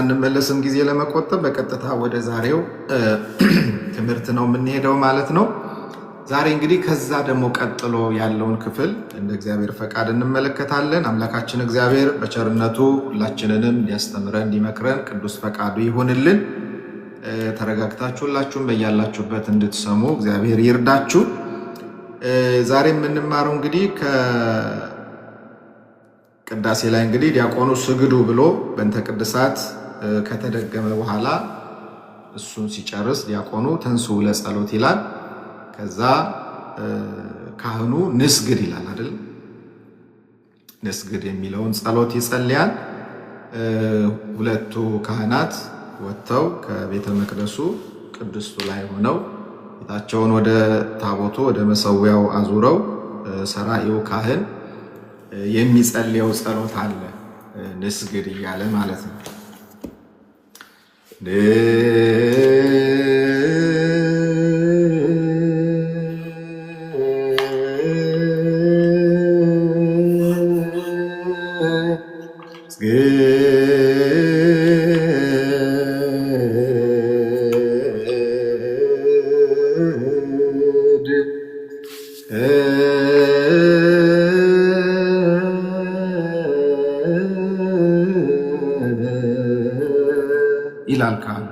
እንመለስም ጊዜ ለመቆጠብ በቀጥታ ወደ ዛሬው ትምህርት ነው የምንሄደው ማለት ነው። ዛሬ እንግዲህ ከዛ ደግሞ ቀጥሎ ያለውን ክፍል እንደ እግዚአብሔር ፈቃድ እንመለከታለን። አምላካችን እግዚአብሔር በቸርነቱ ሁላችንንም እንዲያስተምረን እንዲመክረን ቅዱስ ፈቃዱ ይሁንልን። ተረጋግታችሁ ሁላችሁም በያላችሁበት እንድትሰሙ እግዚአብሔር ይርዳችሁ። ዛሬ የምንማረው እንግዲህ ቅዳሴ ላይ እንግዲህ ዲያቆኑ ስግዱ ብሎ በእንተ ቅድሳት ከተደገመ በኋላ እሱን ሲጨርስ ዲያቆኑ ተንሥኡ ለጸሎት ይላል። ከዛ ካህኑ ንስግድ ይላል አይደል? ንስግድ የሚለውን ጸሎት ይጸልያል። ሁለቱ ካህናት ወጥተው ከቤተ መቅደሱ ቅድስቱ ላይ ሆነው ፊታቸውን ወደ ታቦቱ ወደ መሰዊያው አዙረው ሰራኢው ካህን የሚጸልየው ጸሎት አለ፣ ንስግድ እያለ ማለት ነው። ይላል ካህኑ።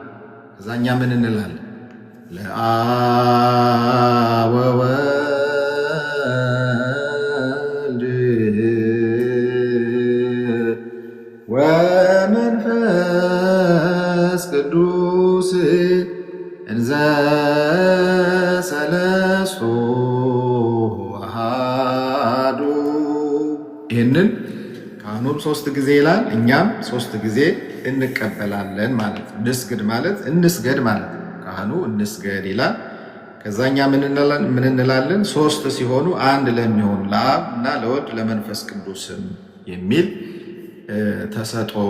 ከዛኛ ምን እንላለን? ለአብ ወወልድ ወመንፈስ ቅዱስ እንዘ ሰለስቱ አሐዱ። ይህንን ካህኑም 3 ጊዜ ይላል፣ እኛም 3 ጊዜ እንቀበላለን ማለት ነው። ንስግድ ማለት እንስገድ ማለት ነው። ካህኑ እንስገድ ይላል። ከዛኛ ምን እንላለን? 3 ሲሆኑ አንድ ለሚሆኑ ለአብ እና ለወልድ ለመንፈስ ቅዱስም የሚል ተሰጥኦ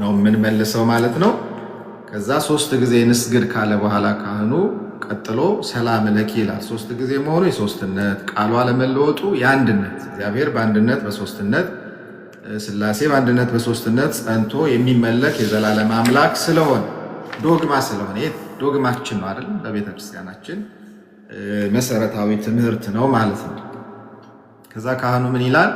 ነው የምንመልሰው ማለት ነው። ከዛ 3 ጊዜ ንስግድ ካለ በኋላ ካህኑ ቀጥሎ ሰላም ለኪ ይላል። 3 ጊዜ መሆኑ የሶስትነት ቃሉ አለመለወጡ የአንድነት እግዚአብሔር በአንድነት በሶስትነት ሥላሴ በአንድነት በሶስትነት ጸንቶ የሚመለክ የዘላለም አምላክ ስለሆነ ዶግማ ስለሆነ ይህ ዶግማችን ነው አይደል? በቤተ ክርስቲያናችን መሰረታዊ ትምህርት ነው ማለት ነው። ከዛ ካህኑ ምን ይላል?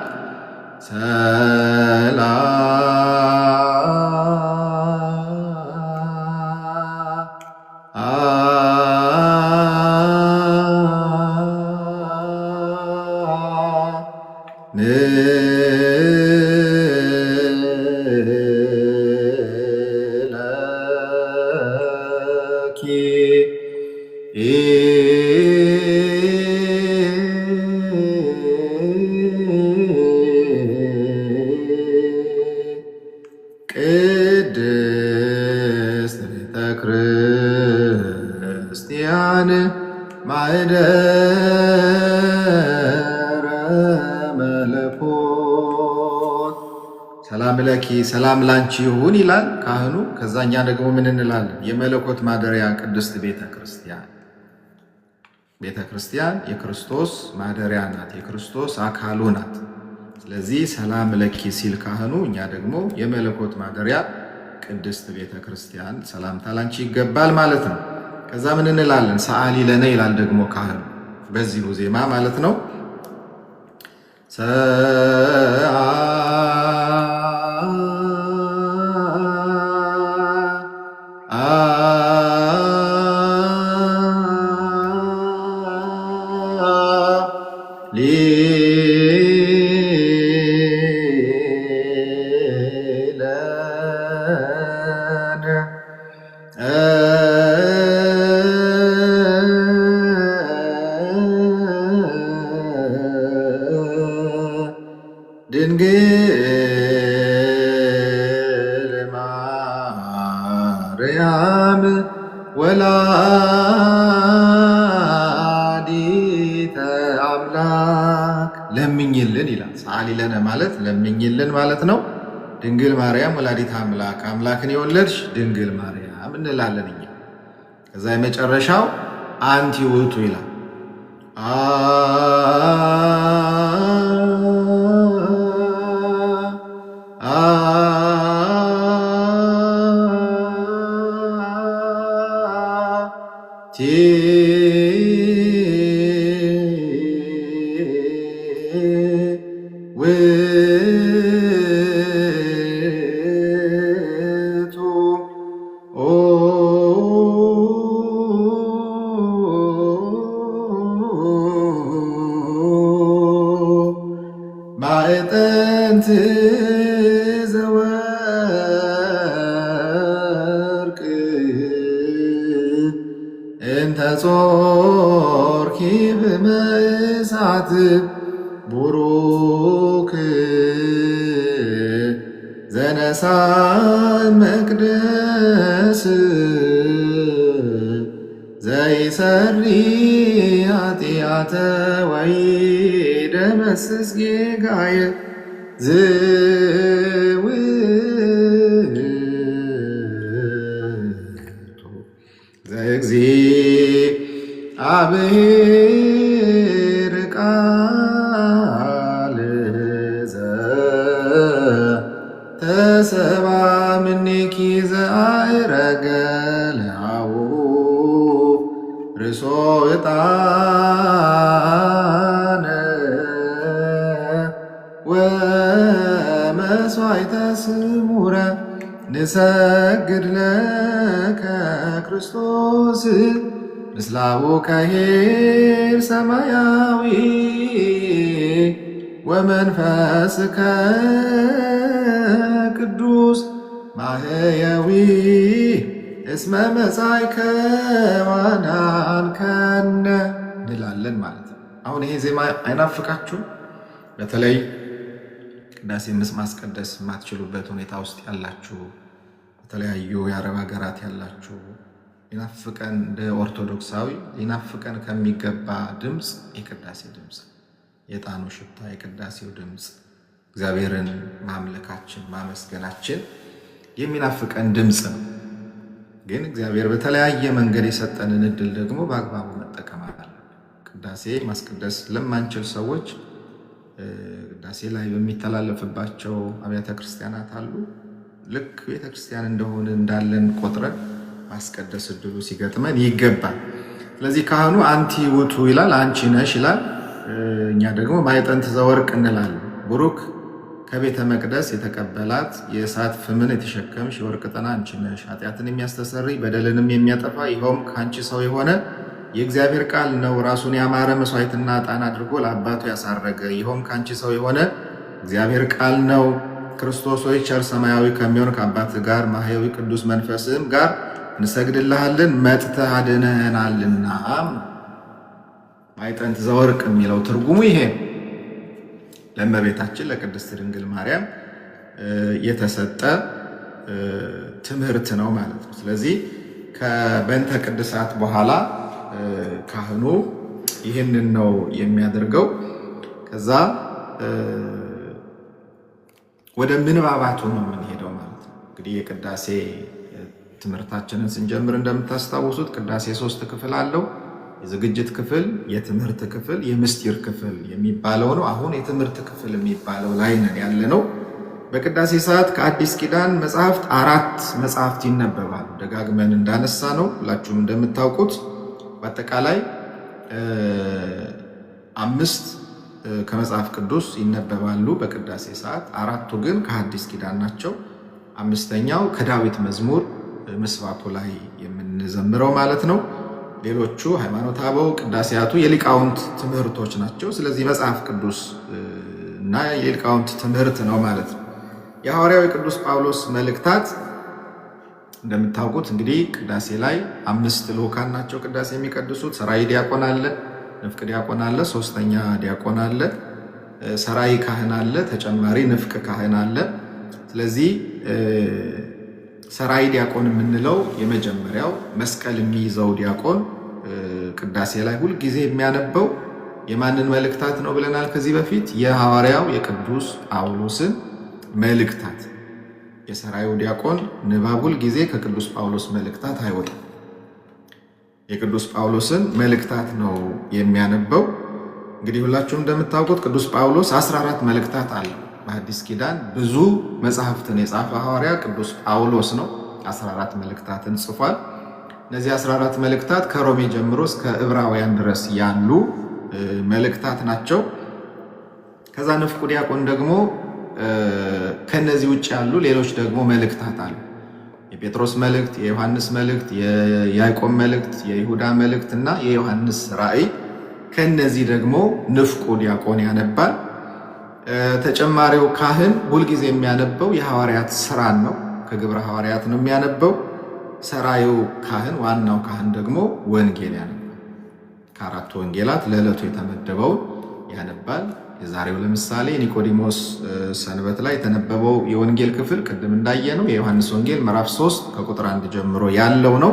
ቅድስት ቤተ ክርስቲያን ማኅደረ መለኮት ሰላም ለኪ ሰላም ላንቺ ይሁን ይላል ካህኑ። ከዛኛ ደግሞ ምን እንላለን? የመለኮት ማደሪያ ቅድስት ቤተ ክርስቲያን። ቤተ ክርስቲያን የክርስቶስ ማደሪያ ናት፣ የክርስቶስ አካሉ ናት። ስለዚህ ሰላም ለኪ ሲል ካህኑ፣ እኛ ደግሞ የመለኮት ማደሪያ ቅድስት ቤተ ክርስቲያን ሰላምታ ላንቺ ይገባል ማለት ነው። ከዛ ምን እንላለን? ሰአሊ ለነ ይላል ደግሞ ካህኑ በዚሁ ዜማ ማለት ነው። ድንግል ማርያም ወላዲተ አምላክ ለምኝልን ይላል። ሰአሊ ለነ ማለት ለምኝልን ማለት ነው። ድንግል ማርያም ወላዲተ አምላክ አምላክን የወለድሽ ድንግል ማርያም እንላለን እኛ። ከዛ የመጨረሻው አንቲ ውእቱ ይላል። ውእቱ ማዕጠንት ዘወርቅ እንተ ጾርኪ በእሳት ቡሩክ ዘነሳ መቅደስ ዘይሰሪ ኃጢአተ ወይደመስስ ጌጋየ ዝውእቱ ዘእግዚአብሔር ቃል ዘተሰብአ እምኔኪ ዘአዕረገ ለአቡ ርእሶ ዕጣነ ወመሥዋዕተ ስሙረ ንሰግድ ለከ ክርስቶስ ምስለ አቡከ ኄር ሰማያዊ ወመንፈስከ ቅዱስ ማህየዊ እስመ መጻእከ ወአድኀንከነ እንላለን ማለት ነው። አሁን ይሄ ዜማ አይናፍቃችሁም? በተለይ ቅዳሴ ማስቀደስ የማትችሉበት ሁኔታ ውስጥ ያላችሁ፣ በተለያዩ የአረብ ሀገራት ያላችሁ ይናፍቀን እንደ ኦርቶዶክሳዊ ይናፍቀን ከሚገባ ድምፅ የቅዳሴ ድምፅ፣ የዕጣኑ ሽታ፣ የቅዳሴው ድምፅ፣ እግዚአብሔርን ማምለካችን ማመስገናችን የሚናፍቀን ድምፅ ነው። ግን እግዚአብሔር በተለያየ መንገድ የሰጠንን እድል ደግሞ በአግባቡ መጠቀም አለብን። ቅዳሴ ማስቀደስ ለማንችል ሰዎች ቅዳሴ ላይ በሚተላለፍባቸው አብያተ ክርስቲያናት አሉ። ልክ ቤተክርስቲያን እንደሆነ እንዳለን ቆጥረን ማስቀደስ እድሉ ሲገጥመን ይገባል። ስለዚህ ካህኑ አንቲ ውእቱ ይላል፣ አንቺ ነሽ ይላል። እኛ ደግሞ ማዕጠንት ዘወርቅ እንላለን። ቡሩክ ከቤተ መቅደስ የተቀበላት የእሳት ፍምን የተሸከምሽ የወርቅ ዕጣን አንቺ ነሽ፣ ኃጢአትን የሚያስተሰርይ በደልንም የሚያጠፋ ይኸውም ከአንቺ ሰው የሆነ የእግዚአብሔር ቃል ነው። ራሱን ያማረ መስዋዕትና ዕጣን አድርጎ ለአባቱ ያሳረገ ይኸውም ከአንቺ ሰው የሆነ እግዚአብሔር ቃል ነው። ክርስቶስ ሆይ ቸር ሰማያዊ ከሚሆን ከአባት ጋር ማህያዊ ቅዱስ መንፈስም ጋር እንሰግድልሃለን፣ መጥተህ አድነህናልና። ማዕጠንት ዘወርቅ የሚለው ትርጉሙ ይሄ ለእመቤታችን ለቅድስት ድንግል ማርያም የተሰጠ ትምህርት ነው ማለት ነው። ስለዚህ ከበንተ ቅድሳት በኋላ ካህኑ ይህንን ነው የሚያደርገው። ከዛ ወደ ምንባባቱ ነው የምንሄደው ማለት ነው። እንግዲህ የቅዳሴ ትምህርታችንን ስንጀምር እንደምታስታውሱት ቅዳሴ 3 ክፍል አለው። የዝግጅት ክፍል፣ የትምህርት ክፍል፣ የምስጢር ክፍል የሚባለው ነው። አሁን የትምህርት ክፍል የሚባለው ላይ ነን ያለ ነው። በቅዳሴ ሰዓት ከአዲስ ኪዳን መጽሐፍት 4 መጽሐፍት ይነበባሉ። ደጋግመን እንዳነሳ ነው ሁላችሁም እንደምታውቁት በአጠቃላይ 5 ከመጽሐፍ ቅዱስ ይነበባሉ በቅዳሴ ሰዓት። 4ቱ ግን ከአዲስ ኪዳን ናቸው። 5ኛው ከዳዊት መዝሙር ምስባኩ ላይ የምንዘምረው ማለት ነው። ሌሎቹ ሃይማኖተ አበው ቅዳሴያቱ የሊቃውንት ትምህርቶች ናቸው። ስለዚህ መጽሐፍ ቅዱስ እና የሊቃውንት ትምህርት ነው ማለት ነው። የሐዋርያው ቅዱስ ጳውሎስ መልእክታት እንደምታውቁት እንግዲህ ቅዳሴ ላይ 5 ልኡካን ናቸው ቅዳሴ የሚቀድሱት። ሰራይ ዲያቆን አለ፣ ንፍቅ ዲያቆን አለ፣ 3ኛ ዲያቆን አለ፣ ሰራይ ካህን አለ፣ ተጨማሪ ንፍቅ ካህን አለ። ስለዚህ ሰራይ ዲያቆን የምንለው የመጀመሪያው መስቀል የሚይዘው ዲያቆን ቅዳሴ ላይ ሁልጊዜ የሚያነበው የማንን መልእክታት ነው ብለናል ከዚህ በፊት? የሐዋርያው የቅዱስ ጳውሎስን መልእክታት። የሰራዩ ዲያቆን ንባብ ሁልጊዜ ከቅዱስ ጳውሎስ መልእክታት አይወጣም። የቅዱስ ጳውሎስን መልእክታት ነው የሚያነበው። እንግዲህ ሁላችሁም እንደምታውቁት ቅዱስ ጳውሎስ 14 መልእክታት አለው። በአዲስ ኪዳን ብዙ መጽሐፍትን የጻፈ ሐዋርያ ቅዱስ ጳውሎስ ነው። 14 መልእክታትን ጽፏል። እነዚህ 14 መልእክታት ከሮሜ ጀምሮ እስከ ዕብራውያን ድረስ ያሉ መልእክታት ናቸው። ከዛ ንፍቁ ዲያቆን ደግሞ ከነዚህ ውጭ ያሉ ሌሎች ደግሞ መልእክታት አሉ። የጴጥሮስ መልእክት፣ የዮሐንስ መልእክት፣ የያዕቆብ መልእክት፣ የይሁዳ መልእክት እና የዮሐንስ ራእይ። ከነዚህ ደግሞ ንፍቁ ዲያቆን ያነባል። ተጨማሪው ካህን ሁልጊዜ የሚያነበው የሐዋርያት ስራን ነው። ከግብረ ሐዋርያት ነው የሚያነበው። ሰራዩ ካህን፣ ዋናው ካህን ደግሞ ወንጌል ያነባል። ከአራቱ ወንጌላት ለዕለቱ የተመደበውን ያነባል። የዛሬው ለምሳሌ ኒቆዲሞስ ሰንበት ላይ የተነበበው የወንጌል ክፍል ቅድም እንዳየነው የዮሐንስ ወንጌል ምዕራፍ 3 ከቁጥር 1 ጀምሮ ያለው ነው።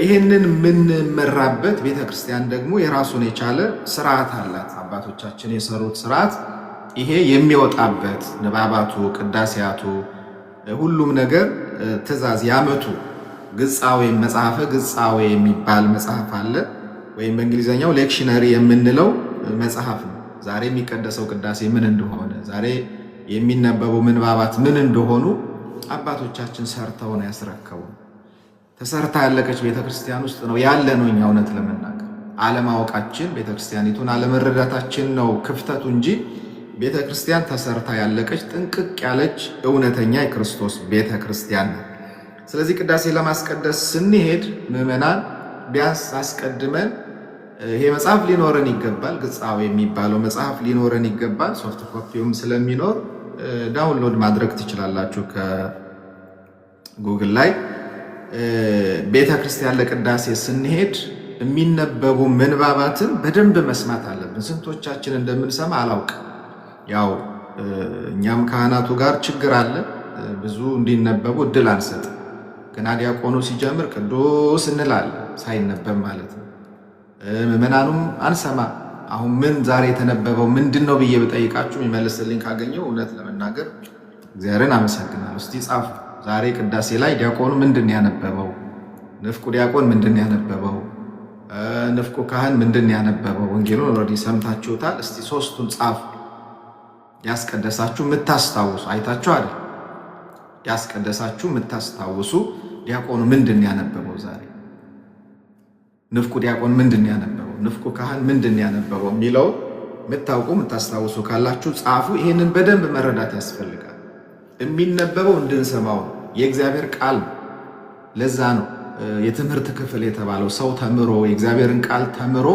ይህንን የምንመራበት ቤተክርስቲያን ደግሞ የራሱን የቻለ ስርዓት አላት። አባቶቻችን የሰሩት ስርዓት ይሄ የሚወጣበት ንባባቱ፣ ቅዳሴያቱ፣ ሁሉም ነገር ትእዛዝ ያመቱ ግጻዌ መጽሐፈ ግጻዌ የሚባል መጽሐፍ አለ። ወይም በእንግሊዘኛው ሌክሽነሪ የምንለው መጽሐፍ ነው። ዛሬ የሚቀደሰው ቅዳሴ ምን እንደሆነ፣ ዛሬ የሚነበቡ ምንባባት ምን እንደሆኑ አባቶቻችን ሰርተው ነው ያስረከቡ። ተሰርታ ያለቀች ቤተክርስቲያን ውስጥ ነው ያለ ነው። እኛ እውነት ለመናገር አለማወቃችን፣ ቤተክርስቲያኒቱን አለመረዳታችን ነው ክፍተቱ እንጂ ቤተክርስቲያን ተሰርታ ያለቀች ጥንቅቅ ያለች እውነተኛ የክርስቶስ ቤተክርስቲያን ነው። ስለዚህ ቅዳሴ ለማስቀደስ ስንሄድ ምዕመናን ቢያንስ አስቀድመን ይሄ መጽሐፍ ሊኖረን ይገባል። ግጻዌ የሚባለው መጽሐፍ ሊኖረን ይገባል። ሶፍት ኮፒውም ስለሚኖር ዳውንሎድ ማድረግ ትችላላችሁ ከጉግል ላይ። ቤተክርስቲያን ለቅዳሴ ስንሄድ የሚነበቡ ምንባባትን በደንብ መስማት አለብን። ስንቶቻችን እንደምንሰማ አላውቅም። ያው እኛም ካህናቱ ጋር ችግር አለ። ብዙ እንዲነበቡ እድል አንሰጥም። ገና ዲያቆኑ ሲጀምር ቅዱስ እንላለን፣ ሳይነበብ ማለት ነው። ምዕመናኑም አንሰማ። አሁን ምን ዛሬ የተነበበው ምንድን ነው ብዬ ብጠይቃችሁ የሚመልስልኝ ካገኘው እውነት ለመናገር እግዚአብሔርን አመሰግናለሁ። እስቲ ጻፉ። ዛሬ ቅዳሴ ላይ ዲያቆኑ ምንድን ያነበበው? ንፍቁ ዲያቆን ምንድን ያነበበው? ንፍቁ ካህን ምንድን ያነበበው? ወንጌሉን ኦልሬዲ ሰምታችሁታል። እስቲ ሶስቱን ጻፉ። ያስቀደሳችሁ የምታስታውሱ አይታችሁ አይደል? ያስቀደሳችሁ የምታስታውሱ ዲያቆኑ ምንድን ያነበበው? ዛሬ ንፍቁ ዲያቆን ምንድን ያነበበው? ንፍቁ ካህን ምንድን ያነበበው የሚለው የምታውቁ የምታስታውሱ ካላችሁ ጻፉ። ይህንን በደንብ መረዳት ያስፈልጋል። የሚነበበው እንድንሰማው ነው። የእግዚአብሔር ቃል ነው። ለዛ ነው የትምህርት ክፍል የተባለው። ሰው ተምሮ የእግዚአብሔርን ቃል ተምሮ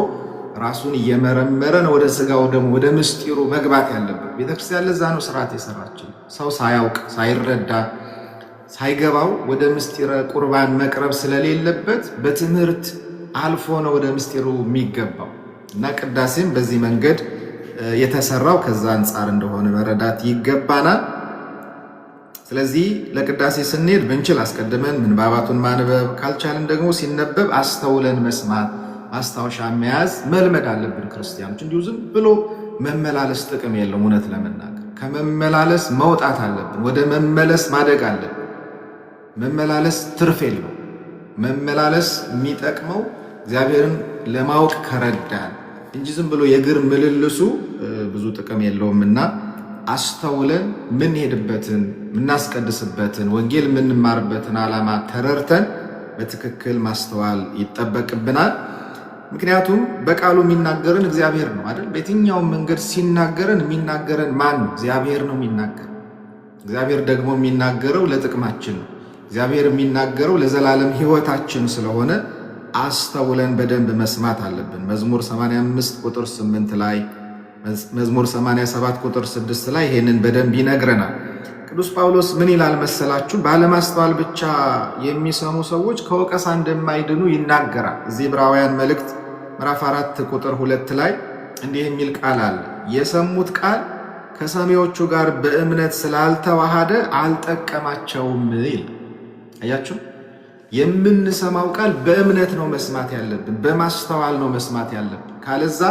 ራሱን እየመረመረ ነው ወደ ስጋው ደግሞ ወደ ምስጢሩ መግባት ያለበት። ቤተክርስቲያን ለዛ ነው ስርዓት የሰራችው። ሰው ሳያውቅ ሳይረዳ ሳይገባው ወደ ምስጢረ ቁርባን መቅረብ ስለሌለበት በትምህርት አልፎ ነው ወደ ምስጢሩ የሚገባው እና ቅዳሴም በዚህ መንገድ የተሰራው ከዛ አንጻር እንደሆነ መረዳት ይገባናል። ስለዚህ ለቅዳሴ ስንሄድ ብንችል አስቀድመን ምንባባቱን ማንበብ፣ ካልቻልን ደግሞ ሲነበብ አስተውለን መስማት፣ ማስታወሻ መያዝ መልመድ አለብን። ክርስቲያኖች እንዲሁ ዝም ብሎ መመላለስ ጥቅም የለውም። እውነት ለመናገር ከመመላለስ መውጣት አለብን። ወደ መመለስ ማደግ አለብን። መመላለስ ትርፍ የለው። መመላለስ የሚጠቅመው እግዚአብሔርን ለማወቅ ከረዳን እንጂ ዝም ብሎ የእግር ምልልሱ ብዙ ጥቅም የለውምና አስተውለን ምንሄድበትን ምናስቀድስበትን ወንጌል የምንማርበትን ዓላማ ተረርተን በትክክል ማስተዋል ይጠበቅብናል። ምክንያቱም በቃሉ የሚናገረን እግዚአብሔር ነው አይደል? በየትኛውም መንገድ ሲናገረን የሚናገረን ማን ነው? እግዚአብሔር ነው የሚናገር። እግዚአብሔር ደግሞ የሚናገረው ለጥቅማችን ነው። እግዚአብሔር የሚናገረው ለዘላለም ሕይወታችን ስለሆነ አስተውለን በደንብ መስማት አለብን። መዝሙር 85 ቁጥር 8 ላይ መዝሙር 87 ቁጥር 6 ላይ ይሄንን በደንብ ይነግረናል። ቅዱስ ጳውሎስ ምን ይላል መሰላችሁ? ባለማስተዋል ብቻ የሚሰሙ ሰዎች ከወቀሳ እንደማይድኑ ይናገራል። እዚህ ዕብራውያን መልእክት ምዕራፍ 4 ቁጥር 2 ላይ እንዲህ የሚል ቃል አለ። የሰሙት ቃል ከሰሚዎቹ ጋር በእምነት ስላልተዋሃደ አልጠቀማቸውም ይላል። አያችሁ፣ የምንሰማው ቃል በእምነት ነው መስማት ያለብን፣ በማስተዋል ነው መስማት ያለብን። ካለዛ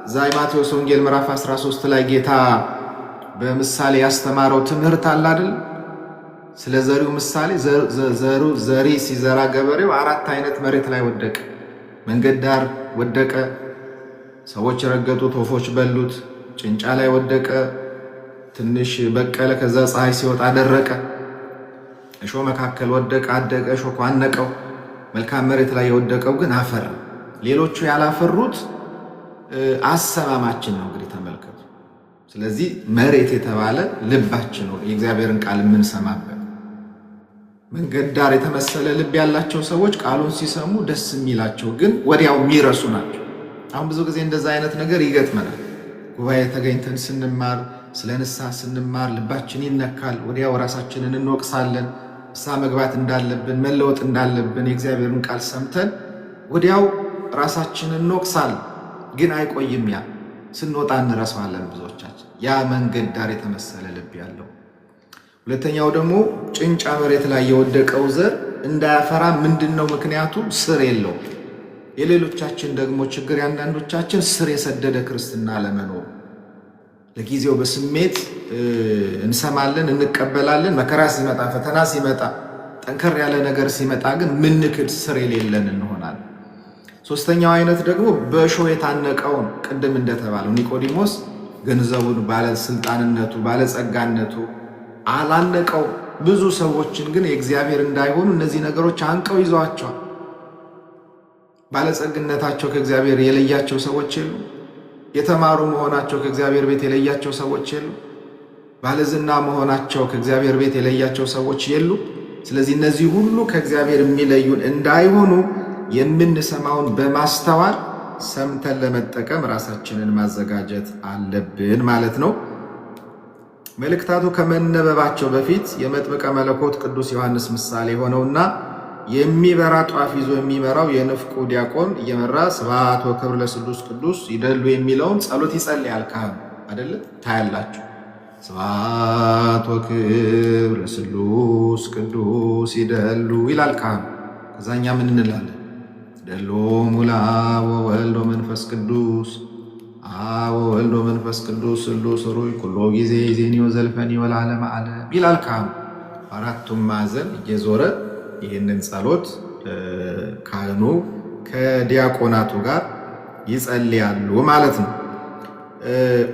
እዛ የማቴዎስ ወንጌል ምዕራፍ 13 ላይ ጌታ በምሳሌ ያስተማረው ትምህርት አለ አይደል? ስለ ዘሪው ምሳሌ ዘሪ ሲዘራ ገበሬው 4 አይነት መሬት ላይ ወደቀ። መንገድ ዳር ወደቀ፣ ሰዎች ረገጡት፣ ወፎች በሉት። ጭንጫ ላይ ወደቀ፣ ትንሽ በቀለ፣ ከዛ ፀሐይ ሲወጣ ደረቀ። እሾህ መካከል ወደቀ፣ አደገ፣ እሾህ አነቀው። መልካም መሬት ላይ የወደቀው ግን አፈራ። ሌሎቹ ያላፈሩት አሰማማችን ነው። እንግዲህ ተመልከቱ። ስለዚህ መሬት የተባለ ልባችን ነው፣ የእግዚአብሔርን ቃል የምንሰማበት። መንገድ ዳር የተመሰለ ልብ ያላቸው ሰዎች ቃሉን ሲሰሙ ደስ የሚላቸው ግን ወዲያው የሚረሱ ናቸው። አሁን ብዙ ጊዜ እንደዛ አይነት ነገር ይገጥመናል። ጉባኤ ተገኝተን ስንማር፣ ስለ ንስሐ ስንማር ልባችን ይነካል። ወዲያው ራሳችንን እንወቅሳለን። ንስሐ መግባት እንዳለብን፣ መለወጥ እንዳለብን የእግዚአብሔርን ቃል ሰምተን ወዲያው ራሳችንን እንወቅሳለን። ግን አይቆይም። ያ ስንወጣ እንረሳዋለን ብዙዎቻችን። ያ መንገድ ዳር የተመሰለ ልብ ያለው። ሁለተኛው ደግሞ ጭንጫ መሬት ላይ የወደቀው ዘር እንዳያፈራ ምንድነው ምክንያቱ? ስር የለው። የሌሎቻችን ደግሞ ችግር ያንዳንዶቻችን ስር የሰደደ ክርስትና ለመኖር ለጊዜው በስሜት እንሰማለን፣ እንቀበላለን። መከራ ሲመጣ፣ ፈተና ሲመጣ፣ ጠንከር ያለ ነገር ሲመጣ ግን ምንክድ ስር የሌለን እንሆናለን። ሶስተኛው አይነት ደግሞ በእሾህ የታነቀውን ቅድም እንደተባለው ኒቆዲሞስ ገንዘቡን፣ ባለስልጣንነቱ፣ ባለጸጋነቱ አላነቀው። ብዙ ሰዎችን ግን የእግዚአብሔር እንዳይሆኑ እነዚህ ነገሮች አንቀው ይዘዋቸዋል። ባለጸግነታቸው ከእግዚአብሔር የለያቸው ሰዎች የሉ። የተማሩ መሆናቸው ከእግዚአብሔር ቤት የለያቸው ሰዎች የሉ። ባለዝና መሆናቸው ከእግዚአብሔር ቤት የለያቸው ሰዎች የሉ። ስለዚህ እነዚህ ሁሉ ከእግዚአብሔር የሚለዩን እንዳይሆኑ የምንሰማውን በማስተዋል ሰምተን ለመጠቀም ራሳችንን ማዘጋጀት አለብን ማለት ነው። መልእክታቱ ከመነበባቸው በፊት የመጥምቀ መለኮት ቅዱስ ዮሐንስ ምሳሌ ሆነውና የሚበራ ጧፍ ይዞ የሚመራው የንፍቁ ዲያቆን እየመራ ስብሐት ወክብር ለስሉስ ቅዱስ ይደሉ የሚለውን ጸሎት ይጸልያል። ካህኑ አይደለ? ታያላችሁ። ስብሐት ወክብር ለስሉስ ቅዱስ ይደሉ ይላል ካህኑ። ከዛኛ ምን እንላለን? ደሎም ለአብ ወወልድ ወመንፈስ ቅዱስ አብ ወወልድ ወመንፈስ ቅዱስ ስሉስ ሩይ ኩሎ ጊዜ ይዜኒ ወዘልፈኒ ወለዓለመ ዓለም ይላል ካህኑ። አራቱም ማዕዘን እየዞረ ይህንን ጸሎት ካህኑ ከዲያቆናቱ ጋር ይጸልያሉ ማለት ነው።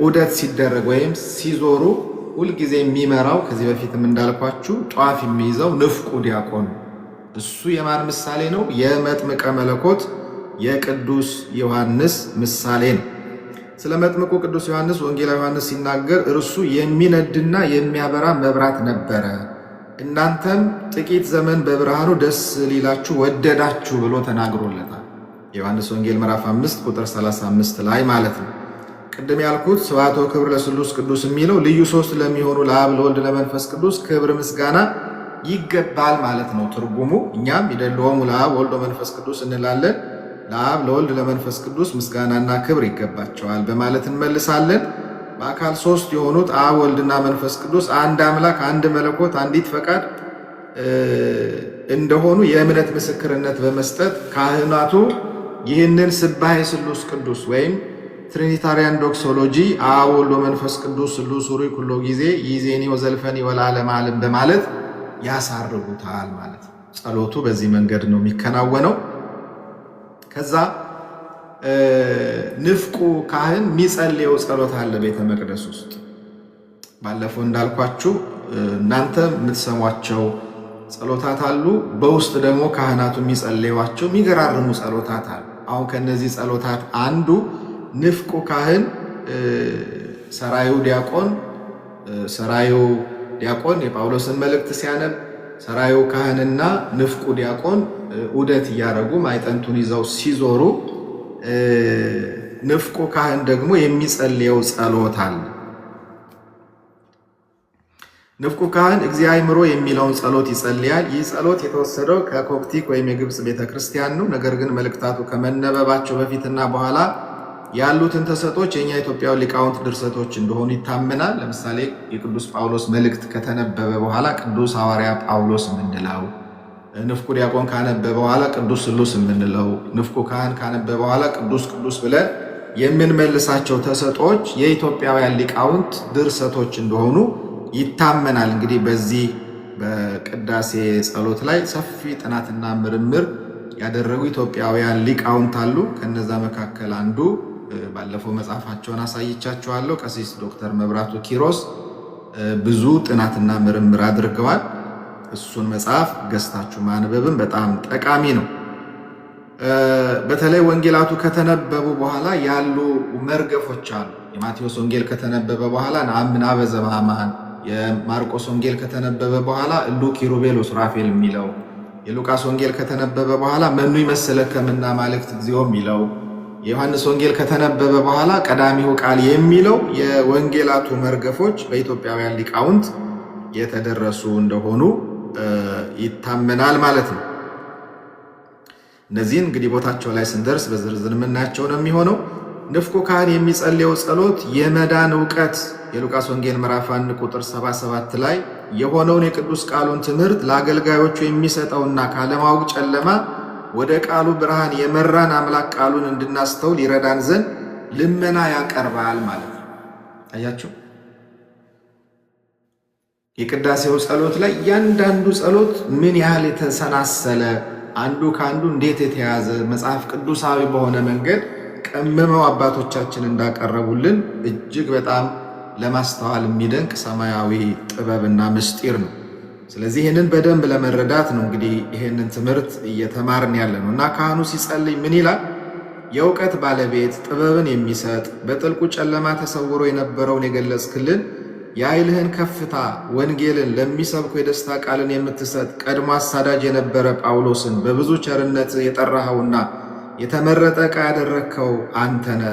ዑደት ሲደረግ ወይም ሲዞሩ ሁልጊዜ የሚመራው ከዚህ በፊትም እንዳልኳችሁ ጧፍ የሚይዘው ንፍቁ ዲያቆን። እሱ የማን ምሳሌ ነው? የመጥምቀ መለኮት የቅዱስ ዮሐንስ ምሳሌ ነው። ስለ መጥምቁ ቅዱስ ዮሐንስ ወንጌላዊ ዮሐንስ ሲናገር እርሱ የሚነድና የሚያበራ መብራት ነበረ፣ እናንተም ጥቂት ዘመን በብርሃኑ ደስ ሊላችሁ ወደዳችሁ ብሎ ተናግሮለታል። የዮሐንስ ወንጌል ምዕራፍ 5 ቁጥር 35 ላይ ማለት ነው። ቅድም ያልኩት ስብሐት ወክብር ለስሉስ ቅዱስ የሚለው ልዩ ሶስት ለሚሆኑ ለአብ ለወልድ ለመንፈስ ቅዱስ ክብር ምስጋና ይገባል ማለት ነው ትርጉሙ። እኛም ይደልዎሙ ለአብ ወልድ መንፈስ ቅዱስ እንላለን። ለአብ ለወልድ ለመንፈስ ቅዱስ ምስጋናና ክብር ይገባቸዋል በማለት እንመልሳለን። በአካል ሶስት የሆኑት አብ ወልድና መንፈስ ቅዱስ አንድ አምላክ፣ አንድ መለኮት፣ አንዲት ፈቃድ እንደሆኑ የእምነት ምስክርነት በመስጠት ካህናቱ ይህንን ስባሄ ስሉስ ቅዱስ ወይም ትሪኒታሪያን ዶክሶሎጂ አብ ወልድ መንፈስ ቅዱስ ስሉስ ሩይ ኩሎ ጊዜ ይዜኒ ወዘልፈኒ ወለዓለመ ዓለም በማለት ያሳርጉታል ማለት ነው። ጸሎቱ በዚህ መንገድ ነው የሚከናወነው። ከዛ ንፍቁ ካህን የሚጸልየው ጸሎት አለ ቤተ መቅደስ ውስጥ። ባለፈው እንዳልኳችሁ እናንተ የምትሰሟቸው ጸሎታት አሉ፣ በውስጥ ደግሞ ካህናቱ የሚጸልዩዋቸው የሚገራርሙ ጸሎታት አሉ። አሁን ከነዚህ ጸሎታት አንዱ ንፍቁ ካህን ሰራዩ ዲያቆን የጳውሎስን መልእክት ሲያነብ ሰራዩ ካህንና ንፍቁ ዲያቆን ዑደት እያደረጉ ማዕጠንቱን ይዘው ሲዞሩ ንፍቁ ካህን ደግሞ የሚጸልየው ጸሎት አለ። ንፍቁ ካህን እግዚአብሔር የሚለውን ጸሎት ይጸልያል። ይህ ጸሎት የተወሰደው ከኮፕቲክ ወይም የግብፅ ቤተክርስቲያን ነው። ነገር ግን መልእክታቱ ከመነበባቸው በፊትና በኋላ ያሉትን ተሰጦች የኛ ኢትዮጵያው ሊቃውንት ድርሰቶች እንደሆኑ ይታመናል። ለምሳሌ የቅዱስ ጳውሎስ መልእክት ከተነበበ በኋላ ቅዱስ ሐዋርያ ጳውሎስ የምንለው፣ ንፍቁ ዲያቆን ካነበበ በኋላ ቅዱስ ስሉስ የምንለው፣ ንፍቁ ካህን ካነበበ በኋላ ቅዱስ ቅዱስ ብለን የምንመልሳቸው ተሰጦች የኢትዮጵያውያን ሊቃውንት ድርሰቶች እንደሆኑ ይታመናል። እንግዲህ በዚህ በቅዳሴ ጸሎት ላይ ሰፊ ጥናትና ምርምር ያደረጉ ኢትዮጵያውያን ሊቃውንት አሉ። ከነዛ መካከል አንዱ ባለፈው መጽሐፋቸውን አሳይቻችኋለሁ። ቀሲስ ዶክተር መብራቱ ኪሮስ ብዙ ጥናትና ምርምር አድርገዋል። እሱን መጽሐፍ ገዝታችሁ ማንበብም በጣም ጠቃሚ ነው። በተለይ ወንጌላቱ ከተነበቡ በኋላ ያሉ መርገፎች አሉ። የማቴዎስ ወንጌል ከተነበበ በኋላ ነአምን በዘበአማን፣ የማርቆስ ወንጌል ከተነበበ በኋላ እሉ ኪሩቤል ወሱራፌል የሚለው፣ የሉቃስ ወንጌል ከተነበበ በኋላ መኑ ይመስለከ እምነ አማልክት እግዚኦ የሚለው፣ የዮሐንስ ወንጌል ከተነበበ በኋላ ቀዳሚው ቃል የሚለው የወንጌላቱ መርገፎች በኢትዮጵያውያን ሊቃውንት የተደረሱ እንደሆኑ ይታመናል ማለት ነው። እነዚህን እንግዲህ ቦታቸው ላይ ስንደርስ በዝርዝር የምናያቸው ነው የሚሆነው። ንፍቁ ካህን የሚጸልየው ጸሎት የመዳን እውቀት የሉቃስ ወንጌል ምዕራፍ 1 ቁጥር 77 ላይ የሆነውን የቅዱስ ቃሉን ትምህርት ለአገልጋዮቹ የሚሰጠውና ካለማወቅ ጨለማ ወደ ቃሉ ብርሃን የመራን አምላክ ቃሉን እንድናስተውል ይረዳን ዘንድ ልመና ያቀርባል ማለት ነው። አያችሁ፣ የቅዳሴው ጸሎት ላይ እያንዳንዱ ጸሎት ምን ያህል የተሰናሰለ አንዱ ከአንዱ እንዴት የተያዘ መጽሐፍ ቅዱሳዊ በሆነ መንገድ ቀምመው አባቶቻችን እንዳቀረቡልን እጅግ በጣም ለማስተዋል የሚደንቅ ሰማያዊ ጥበብና ምስጢር ነው። ስለዚህ ይህንን በደንብ ለመረዳት ነው እንግዲህ ይህንን ትምህርት እየተማርን ያለ ነው እና ካህኑ ሲጸልይ ምን ይላል? የእውቀት ባለቤት ጥበብን የሚሰጥ በጥልቁ ጨለማ ተሰውሮ የነበረውን የገለጽክልን የኃይልህን ከፍታ ወንጌልን ለሚሰብኩ የደስታ ቃልን የምትሰጥ ቀድሞ አሳዳጅ የነበረ ጳውሎስን በብዙ ቸርነት የጠራኸውና የተመረጠ ዕቃ ያደረግከው አንተነ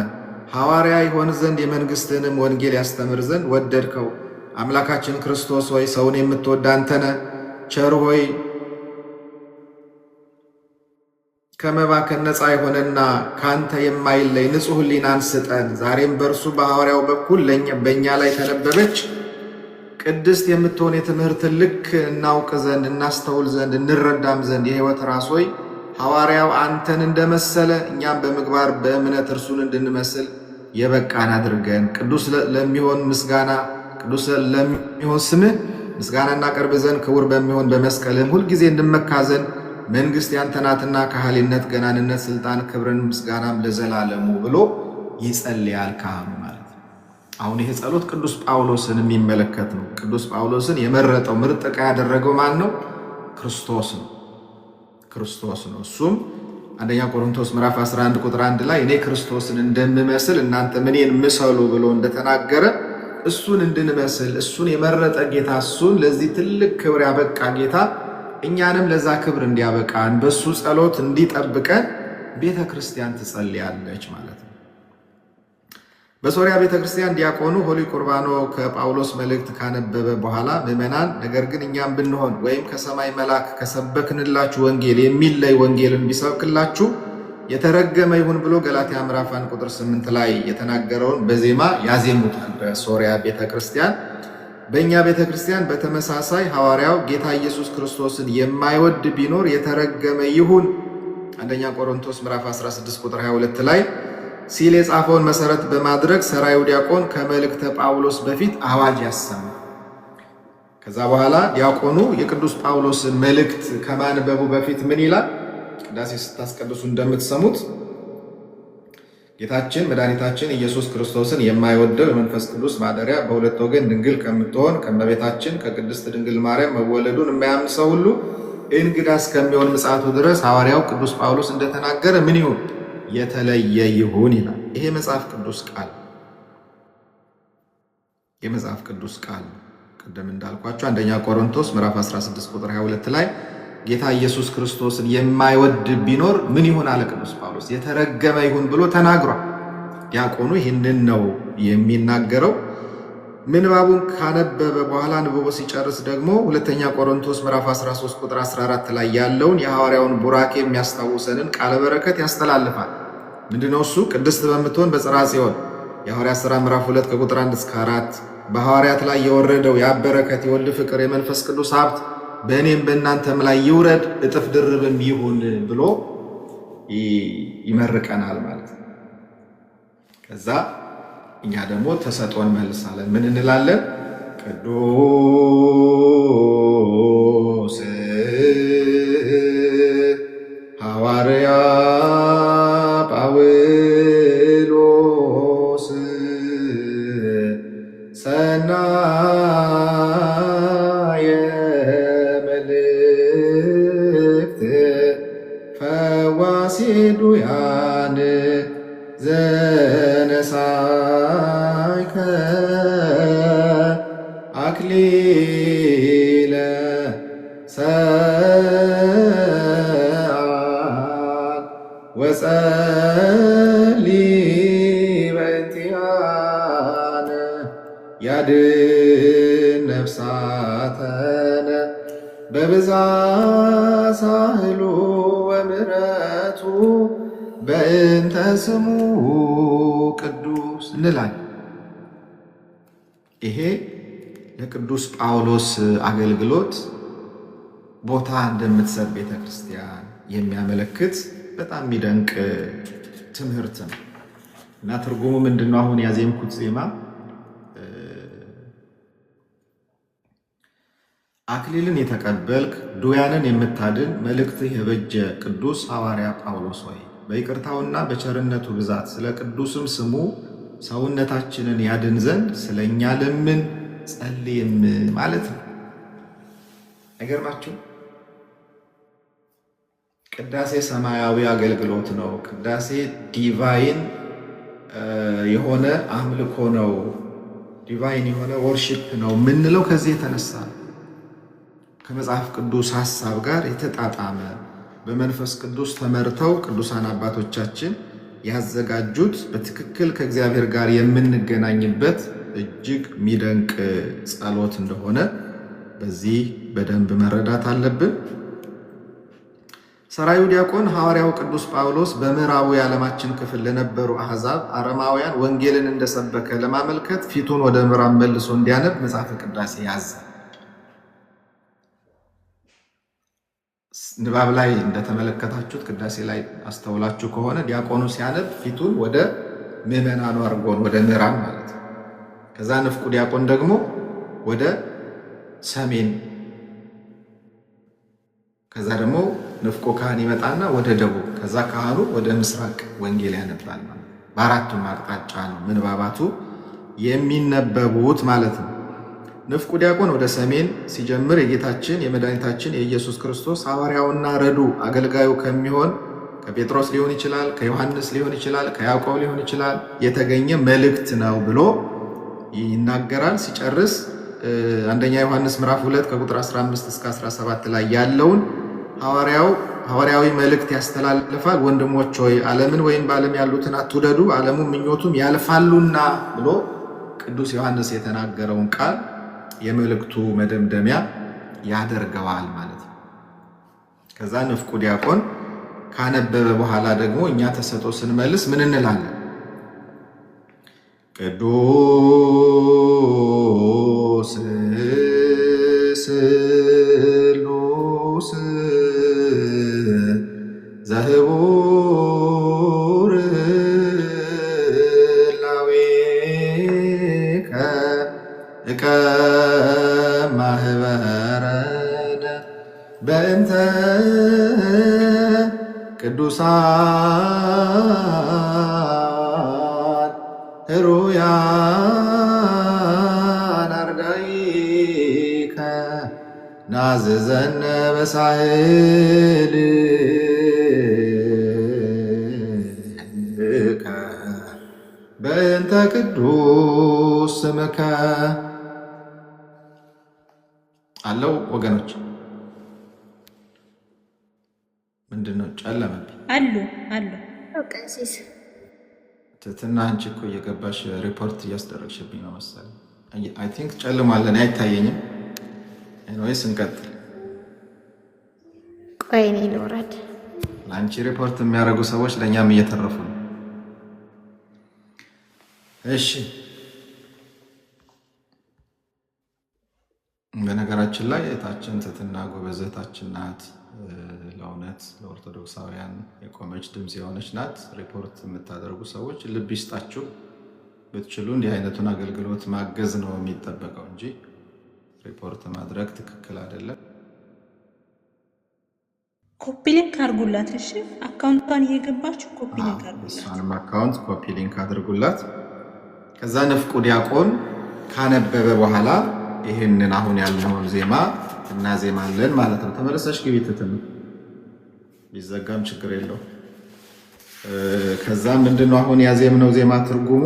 ሐዋርያ ይሆን ዘንድ የመንግሥትህንም ወንጌል ያስተምር ዘንድ ወደድከው። አምላካችን ክርስቶስ ሆይ ሰውን የምትወድ አንተነ ቸር ሆይ ከመባከን ነፃ የሆነና ካንተ የማይለይ ንጹሕ ሕሊናን ስጠን። ዛሬም በእርሱ በሐዋርያው በኩል በእኛ ላይ ተነበበች ቅድስት የምትሆን የትምህርትን ልክ እናውቅ ዘንድ እናስተውል ዘንድ እንረዳም ዘንድ የሕይወት ራስ ሆይ ሐዋርያው አንተን እንደመሰለ እኛም በምግባር በእምነት እርሱን እንድንመስል የበቃን አድርገን ቅዱስ ለሚሆን ምስጋና ቅዱስ ለሚሆን ስምህ ምስጋና እናቀርብ ዘንድ ክቡር በሚሆን በመስቀልህም ሁልጊዜ እንመካ ዘንድ መንግሥት ያንተ ናትና ካህሊነት፣ ገናንነት፣ ስልጣን፣ ክብርን፣ ምስጋናም ለዘላለሙ ብሎ ይጸልያል ካህኑ ማለት ነው። አሁን ይሄ ጸሎት ቅዱስ ጳውሎስን የሚመለከት ነው። ቅዱስ ጳውሎስን የመረጠው ምርጥ ዕቃ ያደረገው ማን ነው? ክርስቶስ ነው። ክርስቶስ ነው። እሱም አንደኛ ቆሮንቶስ ምዕራፍ 11 ቁጥር 1 ላይ እኔ ክርስቶስን እንደምመስል እናንተ እኔን ምሰሉ ብሎ እንደተናገረ እሱን እንድንመስል እሱን የመረጠ ጌታ፣ እሱን ለዚህ ትልቅ ክብር ያበቃ ጌታ እኛንም ለዛ ክብር እንዲያበቃን በሱ ጸሎት እንዲጠብቀን ቤተ ክርስቲያን ትጸልያለች ማለት ነው። በሶሪያ ቤተ ክርስቲያን ዲያቆኑ ሆሊ ቁርባኖ ከጳውሎስ መልእክት ካነበበ በኋላ ምዕመናን ነገር ግን እኛም ብንሆን ወይም ከሰማይ መልአክ ከሰበክንላችሁ ወንጌል የሚለይ ወንጌልን ቢሰብክላችሁ የተረገመ ይሁን ብሎ ገላትያ ምዕራፍ 1 ቁጥር 8 ላይ የተናገረውን በዜማ ያዜሙታል በሶሪያ ቤተ ክርስቲያን። በእኛ ቤተ ክርስቲያን በተመሳሳይ ሐዋርያው ጌታ ኢየሱስ ክርስቶስን የማይወድ ቢኖር የተረገመ ይሁን አንደኛ ቆሮንቶስ ምዕራፍ 16 ቁጥር 22 ላይ ሲል የጻፈውን መሰረት በማድረግ ሰራዩ ዲያቆን ከመልእክተ ጳውሎስ በፊት አዋጅ ያሰማ። ከዛ በኋላ ዲያቆኑ የቅዱስ ጳውሎስን መልእክት ከማንበቡ በፊት ምን ይላል? ቅዳሴ ስታስቀድሱ እንደምትሰሙት ጌታችን መድኃኒታችን ኢየሱስ ክርስቶስን የማይወደው የመንፈስ ቅዱስ ማደሪያ በሁለት ወገን ድንግል ከምትሆን ከእመቤታችን ከቅድስት ድንግል ማርያም መወለዱን የማያምን ሰው ሁሉ እንግዳ እስከሚሆን ምጽአቱ ድረስ ሐዋርያው ቅዱስ ጳውሎስ እንደተናገረ ምን ይሁን? የተለየ ይሁን ይላል። ይሄ መጽሐፍ ቅዱስ ቃል የመጽሐፍ ቅዱስ ቃል ቀደም እንዳልኳቸው አንደኛ ቆሮንቶስ ምዕራፍ 16 ቁጥር 22 ላይ ጌታ ኢየሱስ ክርስቶስን የማይወድ ቢኖር ምን ይሁን አለ ቅዱስ ጳውሎስ? የተረገመ ይሁን ብሎ ተናግሯል። ዲያቆኑ ይህንን ነው የሚናገረው። ምንባቡን ካነበበ በኋላ ንብቦ ሲጨርስ ደግሞ ሁለተኛ ቆሮንቶስ ምዕራፍ 13 ቁጥር 14 ላይ ያለውን የሐዋርያውን ቡራኬ የሚያስታውሰንን ቃለ በረከት ያስተላልፋል። ምንድነው እሱ? ቅድስት በምትሆን በጽርሐ ጽዮን የሐዋርያት ሥራ ምዕራፍ 2 ከቁጥር 1 እስከ 4 በሐዋርያት ላይ የወረደው ያ በረከት የወልድ ፍቅር የመንፈስ ቅዱስ ሀብት በእኔም በእናንተም ላይ ይውረድ እጥፍ ድርብም ይሁን ብሎ ይመርቀናል ማለት ነው። ከዛ እኛ ደግሞ ተሰጥኦን መልሳለን። ምን እንላለን? ቅዱስ ሐዋርያ ጳውሎስ ሰናየ መልእክት ፈዋሴ ዱያን ዘነሳይከ አክሊለ ሰዓት ወጸሊ በእንቲአነ ያድን ነፍሳተነ በብዛ ሳህሉ ወምሕረቱ በእንተ ስሙ ቅዱስ እንላለን። ይሄ ለቅዱስ ጳውሎስ አገልግሎት ቦታ እንደምትሰጥ ቤተ ክርስቲያን የሚያመለክት በጣም የሚደንቅ ትምህርት ነው እና ትርጉሙ ምንድነው? አሁን ያዜምኩት ዜማ አክሊልን የተቀበልክ ዱያንን የምታድን መልእክትህ የበጀ ቅዱስ ሐዋርያ ጳውሎስ ሆይ በይቅርታውና በቸርነቱ ብዛት ስለ ቅዱስም ስሙ ሰውነታችንን ያድን ዘንድ ስለ እኛ ለምን ጸልይም ማለት ነው። አይገርማችሁ? ቅዳሴ ሰማያዊ አገልግሎት ነው። ቅዳሴ ዲቫይን የሆነ አምልኮ ነው። ዲቫይን የሆነ ወርሺፕ ነው የምንለው ከዚህ የተነሳ ነው። ከመጽሐፍ ቅዱስ ሐሳብ ጋር የተጣጣመ በመንፈስ ቅዱስ ተመርተው ቅዱሳን አባቶቻችን ያዘጋጁት በትክክል ከእግዚአብሔር ጋር የምንገናኝበት እጅግ የሚደንቅ ጸሎት እንደሆነ በዚህ በደንብ መረዳት አለብን። ሰራዩ ዲያቆን ሐዋርያው ቅዱስ ጳውሎስ በምዕራቡ የዓለማችን ክፍል ለነበሩ አሕዛብ አረማውያን ወንጌልን እንደሰበከ ለማመልከት ፊቱን ወደ ምዕራብ መልሶ እንዲያነብ መጽሐፈ ቅዳሴ ያዘ። ንባብ ላይ እንደተመለከታችሁት ቅዳሴ ላይ አስተውላችሁ ከሆነ ዲያቆኑ ሲያነብ ፊቱን ወደ ምዕመናኑ አርጎን ወደ ምዕራብ ማለት ነው። ከዛ ንፍቁ ዲያቆን ደግሞ ወደ ሰሜን፣ ከዛ ደግሞ ንፍቁ ካህን ይመጣና ወደ ደቡብ፣ ከዛ ካህኑ ወደ ምስራቅ ወንጌል ያነባል ማለት ነው። በአራቱም አቅጣጫ ነው ምንባባቱ የሚነበቡት ማለት ነው። ንፍቁ ዲያቆን ወደ ሰሜን ሲጀምር የጌታችን የመድኃኒታችን የኢየሱስ ክርስቶስ ሐዋርያውና ረዱ አገልጋዩ ከሚሆን ከጴጥሮስ ሊሆን ይችላል፣ ከዮሐንስ ሊሆን ይችላል፣ ከያዕቆብ ሊሆን ይችላል የተገኘ መልእክት ነው ብሎ ይናገራል። ሲጨርስ አንደኛ ዮሐንስ ምዕራፍ 2 ከቁጥር 15 እስከ 17 ላይ ያለውን ሐዋርያዊ መልእክት ያስተላልፋል። ወንድሞች ሆይ ዓለምን ወይም በዓለም ያሉትን አትውደዱ፣ ዓለሙም ምኞቱም ያልፋሉና ብሎ ቅዱስ ዮሐንስ የተናገረውን ቃል የመልእክቱ መደምደሚያ ያደርገዋል ማለት ነው። ከዛ ንፍቁ ዲያቆን ካነበበ በኋላ ደግሞ እኛ ተሰጦ ስንመልስ ምን እንላለን? ቅዱስ ስሉስ ዘህቡር ላዌከ እቀ ማህበረነ በእንተ ቅዱሳን ሕሩያን አርዳኢከ ናዝዘነ በሳህልከ በእንተ ቅዱስ ስምከ አለው። ወገኖች ምንድነው ጨለመብኝ? አሉ ቀሲስ ትትና አንቺ እኮ እየገባሽ ሪፖርት እያስደረግሽብኝ ነው መሰለኝ። አይ ቲንክ ጨልሟለን፣ አይታየኝም። ኤኒዌይስ እንቀጥል። ቆይ እኔ ልውረድ። ለአንቺ ሪፖርት የሚያደርጉ ሰዎች ለእኛም እየተረፉ ነው። እሺ፣ በነገራችን ላይ እህታችን ትትና ጎበዝ እህታችን ናት። ለእውነት ለኦርቶዶክሳውያን የቆመች ድምፅ የሆነች ናት። ሪፖርት የምታደርጉ ሰዎች ልብ ይስጣችሁ። ብትችሉ እንዲህ አይነቱን አገልግሎት ማገዝ ነው የሚጠበቀው እንጂ ሪፖርት ማድረግ ትክክል አይደለም። ኮፒ ሊንክ አድርጉላት። እሺ፣ አካውንቷን እየገባችሁ ኮፒ ሊንክ አድርጉላት። እሷንም አካውንት ኮፒ ሊንክ አድርጉላት። ከዛ ንፍቁ ዲያቆን ካነበበ በኋላ ይህንን አሁን ያልነውን ዜማ እናዜማለን ማለት ነው። ተመለሰሽ ግቢ ትትን ቢዘጋም ችግር የለው። ከዛ ምንድነው አሁን ያዜምነው ዜማ ትርጉሙ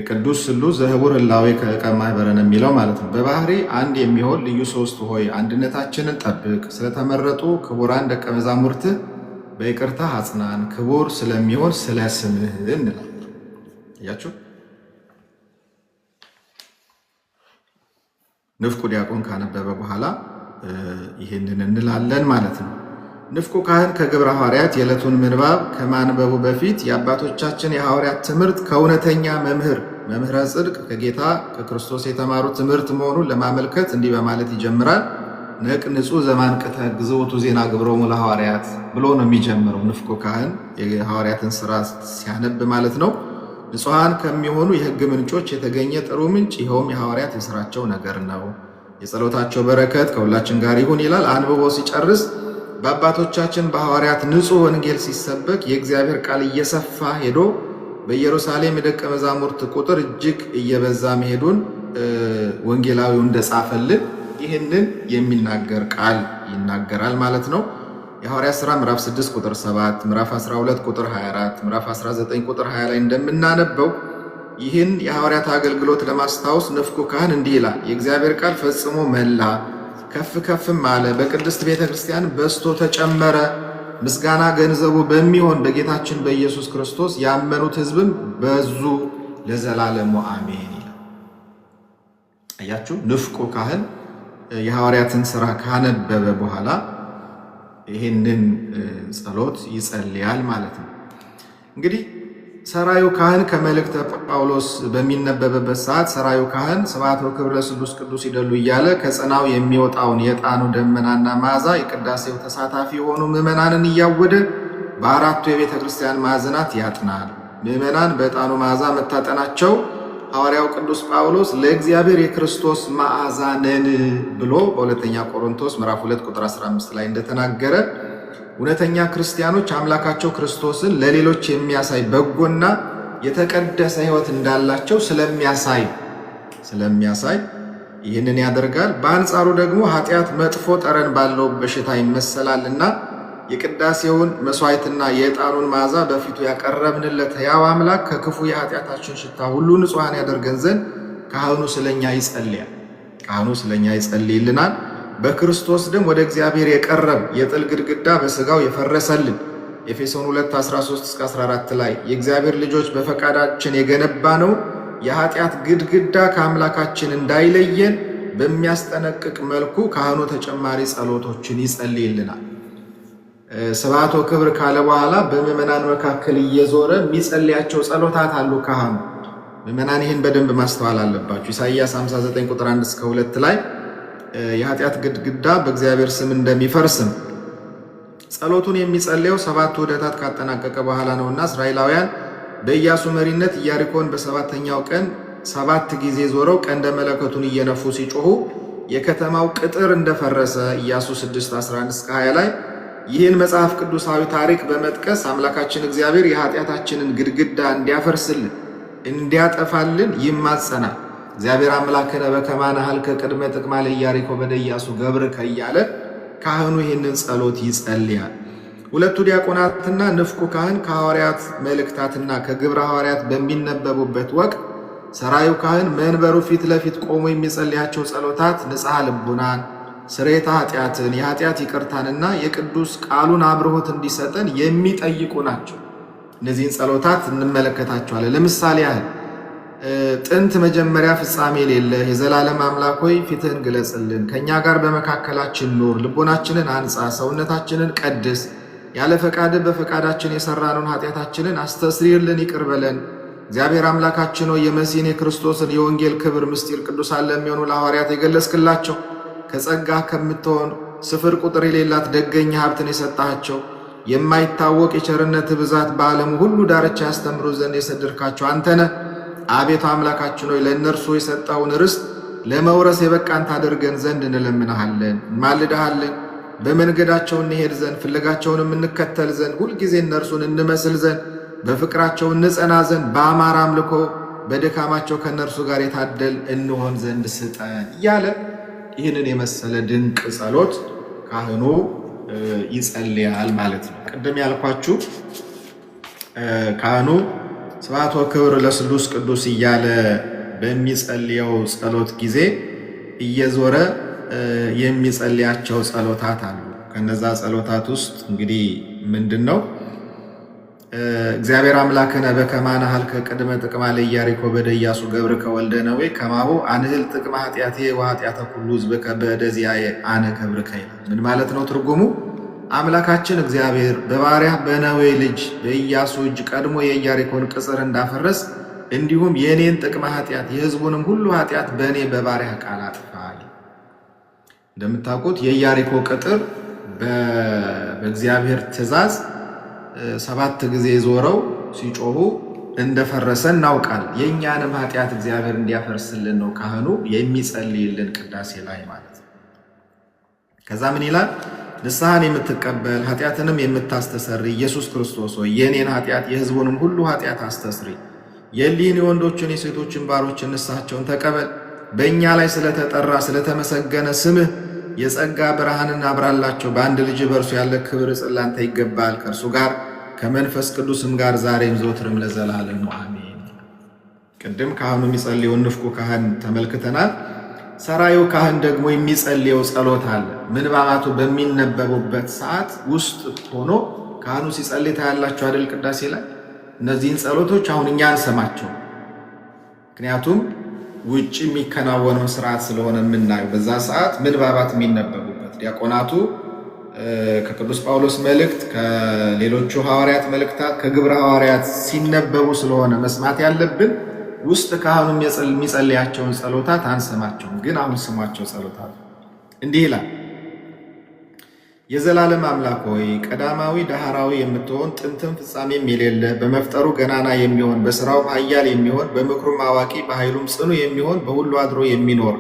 ቅዱስ ስሉስ ዘህቡር ህላዌ ከማህበረን የሚለው ማለት ነው። በባህሪ አንድ የሚሆን ልዩ ሶስት ሆይ አንድነታችንን ጠብቅ፣ ስለተመረጡ ክቡራን ደቀ መዛሙርትህ በይቅርታ አጽናን፣ ክቡር ስለሚሆን ስለ ስምህ እንላለን። እያችሁ ንፍቁ ዲያቆን ካነበበ በኋላ ይህንን እንላለን ማለት ነው። ንፍቁ ካህን ከግብረ ሐዋርያት የዕለቱን ምንባብ ከማንበቡ በፊት የአባቶቻችን የሐዋርያት ትምህርት ከእውነተኛ መምህረ ጽድቅ ከጌታ ከክርስቶስ የተማሩ ትምህርት መሆኑን ለማመልከት እንዲህ በማለት ይጀምራል። ነቅ ንጹሕ ዘማንቅተ ግዝውቱ ዜና ግብሮሙ ለሐዋርያት ብሎ ነው የሚጀምረው። ንፍቁ ካህን የሐዋርያትን ስራ ሲያነብ ማለት ነው። ንጹሐን ከሚሆኑ የሕግ ምንጮች የተገኘ ጥሩ ምንጭ ይኸውም የሐዋርያት የሥራቸው ነገር ነው። የጸሎታቸው በረከት ከሁላችን ጋር ይሁን ይላል። አንብቦ ሲጨርስ በአባቶቻችን በሐዋርያት ንጹሕ ወንጌል ሲሰበክ የእግዚአብሔር ቃል እየሰፋ ሄዶ በኢየሩሳሌም የደቀ መዛሙርት ቁጥር እጅግ እየበዛ መሄዱን ወንጌላዊው እንደጻፈልን ይህንን የሚናገር ቃል ይናገራል ማለት ነው። የሐዋርያት ሥራ ምዕራፍ 6 ቁጥር 7፣ ምዕራፍ 12 ቁጥር 24፣ ምዕራፍ 19 ቁጥር 20 ላይ እንደምናነበው ይህን የሐዋርያት አገልግሎት ለማስታወስ ንፍቁ ካህን እንዲህ ይላል። የእግዚአብሔር ቃል ፈጽሞ መላ ከፍ ከፍም አለ፣ በቅድስት ቤተ ክርስቲያን በስቶ ተጨመረ። ምስጋና ገንዘቡ በሚሆን በጌታችን በኢየሱስ ክርስቶስ ያመኑት ሕዝብም በዙ ለዘላለሙ አሜን ይላል። አያችሁ፣ ንፍቁ ካህን የሐዋርያትን ሥራ ካነበበ በኋላ ይህንን ጸሎት ይጸልያል ማለት ነው። እንግዲህ ሰራዩ ካህን ከመልእክተ ጳውሎስ በሚነበብበት ሰዓት ሰራዩ ካህን ስብሐት ወክብር ለስሉስ ቅዱስ ይደሉ እያለ ከጽናው የሚወጣውን የዕጣኑ ደመናና መዓዛ የቅዳሴው ተሳታፊ የሆኑ ምዕመናንን እያወደ በአራቱ የቤተ ክርስቲያን ማዕዘናት ያጥናል። ምዕመናን በዕጣኑ መዓዛ መታጠናቸው ሐዋርያው ቅዱስ ጳውሎስ ለእግዚአብሔር የክርስቶስ መዓዛ ነን ብሎ በሁለተኛ ቆሮንቶስ ምዕራፍ 2 ቁጥር 15 ላይ እንደተናገረ እውነተኛ ክርስቲያኖች አምላካቸው ክርስቶስን ለሌሎች የሚያሳይ በጎና የተቀደሰ ሕይወት እንዳላቸው ስለሚያሳይ ይህንን ያደርጋል። በአንጻሩ ደግሞ ኃጢአት መጥፎ ጠረን ባለው በሽታ ይመሰላልና የቅዳሴውን መስዋዕትና የዕጣኑን መዓዛ በፊቱ ያቀረብንለት ሕያው አምላክ ከክፉ የኃጢአታችን ሽታ ሁሉ ንጹሐን ያደርገን ዘንድ ካህኑ ስለኛ ይጸልይልናል። በክርስቶስ ደም ወደ እግዚአብሔር የቀረብ የጥል ግድግዳ በሥጋው የፈረሰልን ኤፌሶን 2:13-14 ላይ የእግዚአብሔር ልጆች በፈቃዳችን የገነባ ነው የኃጢአት ግድግዳ ከአምላካችን እንዳይለየን በሚያስጠነቅቅ መልኩ ካህኑ ተጨማሪ ጸሎቶችን ይጸልይልናል። ስብሐት ወክብር ካለ በኋላ በምዕመናን መካከል እየዞረ የሚጸልያቸው ጸሎታት አሉ ካህኑ። ምዕመናን ይህን በደንብ ማስተዋል አለባቸው። ኢሳይያስ 59 ቁጥር 1-2 ላይ የኃጢአት ግድግዳ በእግዚአብሔር ስም እንደሚፈርስም ጸሎቱን የሚጸልየው 7 ውህደታት ካጠናቀቀ በኋላ ነውና እስራኤላውያን በኢያሱ መሪነት ኢያሪኮን በሰባተኛው ቀን 7 ጊዜ ዞረው ቀንደ መለከቱን እየነፉ ሲጮሁ የከተማው ቅጥር እንደፈረሰ ኢያሱ 6:11-20 ላይ ይህን መጽሐፍ ቅዱሳዊ ታሪክ በመጥቀስ አምላካችን እግዚአብሔር የኃጢአታችንን ግድግዳ እንዲያፈርስልን እንዲያጠፋልን ይማጸናል። እግዚአብሔር አምላክነ በከማነ ሀልከ ቅድመ ጥቅማ ለኢያሪኮ በደ ኢያሱ ገብርከ እያለ ካህኑ ይህንን ጸሎት ይጸልያል። ሁለቱ ዲያቆናትና ንፍቁ ካህን ከሐዋርያት መልእክታትና ከግብረ ሐዋርያት በሚነበቡበት ወቅት ሰራዩ ካህን መንበሩ ፊት ለፊት ቆሞ የሚጸልያቸው ጸሎታት ንጽሐ ልቡናን፣ ስርየተ ኃጢአትን፣ የኃጢአት ይቅርታንና የቅዱስ ቃሉን አብርሆት እንዲሰጠን የሚጠይቁ ናቸው። እነዚህን ጸሎታት እንመለከታቸዋለን። ለምሳሌ ያህል ጥንት መጀመሪያ ፍጻሜ የሌለህ የዘላለም አምላክ ሆይ ፊትህን ግለጽልን፣ ከእኛ ጋር በመካከላችን ኑር፣ ልቦናችንን አንጻ፣ ሰውነታችንን ቀድስ፣ ያለ ፈቃድህ በፈቃዳችን የሠራነውን ኃጢአታችንን አስተስሪርልን፣ ይቅር በለን። እግዚአብሔር አምላካችን ሆይ የመሲህን የክርስቶስን የወንጌል ክብር ምስጢር ቅዱሳን ለሚሆኑ ለሐዋርያት የገለጽክላቸው ከጸጋ ከምትሆን ስፍር ቁጥር የሌላት ደገኛ ሀብትን የሰጣቸው የማይታወቅ የቸርነት ብዛት በዓለሙ ሁሉ ዳርቻ ያስተምሩ ዘንድ የሰደድካቸው አንተነ አቤቱ አምላካችን ሆይ ለእነርሱ የሰጠውን ርስት ለመውረስ የበቃን ታደርገን ዘንድ እንለምንሃለን፣ እንማልድሃለን። በመንገዳቸው እንሄድ ዘንድ ፍለጋቸውንም እንከተል ዘንድ ሁልጊዜ እነርሱን እንመስል ዘንድ በፍቅራቸው እንጸና ዘንድ በአማረ አምልኮ በድካማቸው ከእነርሱ ጋር የታደል እንሆን ዘንድ ስጠን እያለ ይህንን የመሰለ ድንቅ ጸሎት ካህኑ ይጸልያል ማለት ነው። ቅድም ያልኳችሁ ካህኑ ስብሐት ወክብር ለስሉስ ቅዱስ እያለ በሚጸልየው ጸሎት ጊዜ እየዞረ የሚጸልያቸው ጸሎታት አሉ። ከነዛ ጸሎታት ውስጥ እንግዲህ ምንድነው? እግዚአብሔር አምላክነ በከመ አነሃልከ ቅድመ ጥቅማ ለኢያሪኮ በደያሱ ገብርከ ወልደ ነዌ ከማሁ አንህል ጥቅመ ኃጢአቴ ወኃጢአተ ኩሉ ሕዝብከ በእደ ዚአየ አነ ከብርከ ይላል። ምን ማለት ነው ትርጉሙ? አምላካችን እግዚአብሔር በባሪያህ በነዌ ልጅ በኢያሱ እጅ ቀድሞ የኢያሪኮን ቅጽር እንዳፈረስ እንዲሁም የኔን ጥቅመ ኃጢአት የሕዝቡንም ሁሉ ኃጢአት በእኔ በባሪያህ ቃል አጥፋ። እንደምታውቁት የኢያሪኮ ቅጥር በእግዚአብሔር ትእዛዝ 7 ጊዜ ዞረው ሲጮሁ እንደፈረሰ እናውቃል። የእኛንም ኃጢአት እግዚአብሔር እንዲያፈርስልን ነው ካህኑ የሚጸልይልን ቅዳሴ ላይ ማለት ነው። ከዛ ምን ይላል? ንስሐን የምትቀበል ኃጢአትንም የምታስተሰሪ ኢየሱስ ክርስቶስ ሆይ የኔን ኃጢአት የሕዝቡንም ሁሉ ኃጢአት አስተስሪ። የሊህን የወንዶችን የሴቶችን ባሮችን ንስሐቸውን ተቀበል። በእኛ ላይ ስለተጠራ ስለተመሰገነ ስምህ የጸጋ ብርሃንን አብራላቸው። በአንድ ልጅ በእርሱ ያለ ክብር ጽላንተ ይገባል ከእርሱ ጋር ከመንፈስ ቅዱስም ጋር ዛሬም ዘወትርም ለዘላለሙ አሜን። ቅድም ካህኑ የሚጸልየውን ንፍቁ ካህን ተመልክተናል። ሰራዩ ካህን ደግሞ የሚጸልየው ጸሎት አለ። ምንባባቱ በሚነበቡበት ሰዓት ውስጥ ሆኖ ካህኑ ሲጸልይ ታያላችሁ አይደል? ቅዳሴ ላይ እነዚህን ጸሎቶች አሁን እኛ አንሰማቸው፣ ምክንያቱም ውጭ የሚከናወነውን ስርዓት ስለሆነ የምናየው። በዛ ሰዓት ምንባባት የሚነበቡበት ዲያቆናቱ ከቅዱስ ጳውሎስ መልእክት ከሌሎቹ ሐዋርያት መልእክታት ከግብረ ሐዋርያት ሲነበቡ ስለሆነ መስማት ያለብን ውስጥ ካህኑ የሚጸልያቸውን ጸሎታት አንሰማቸውም። ግን አሁን ስሟቸው ጸሎታት እንዲህ ይላል። የዘላለም አምላክ ሆይ ቀዳማዊ ዳህራዊ የምትሆን ጥንትም ፍጻሜም የሌለ በመፍጠሩ ገናና የሚሆን በሥራው ኃያል የሚሆን በምክሩም አዋቂ በኃይሉም ጽኑ የሚሆን በሁሉ አድሮ የሚኖር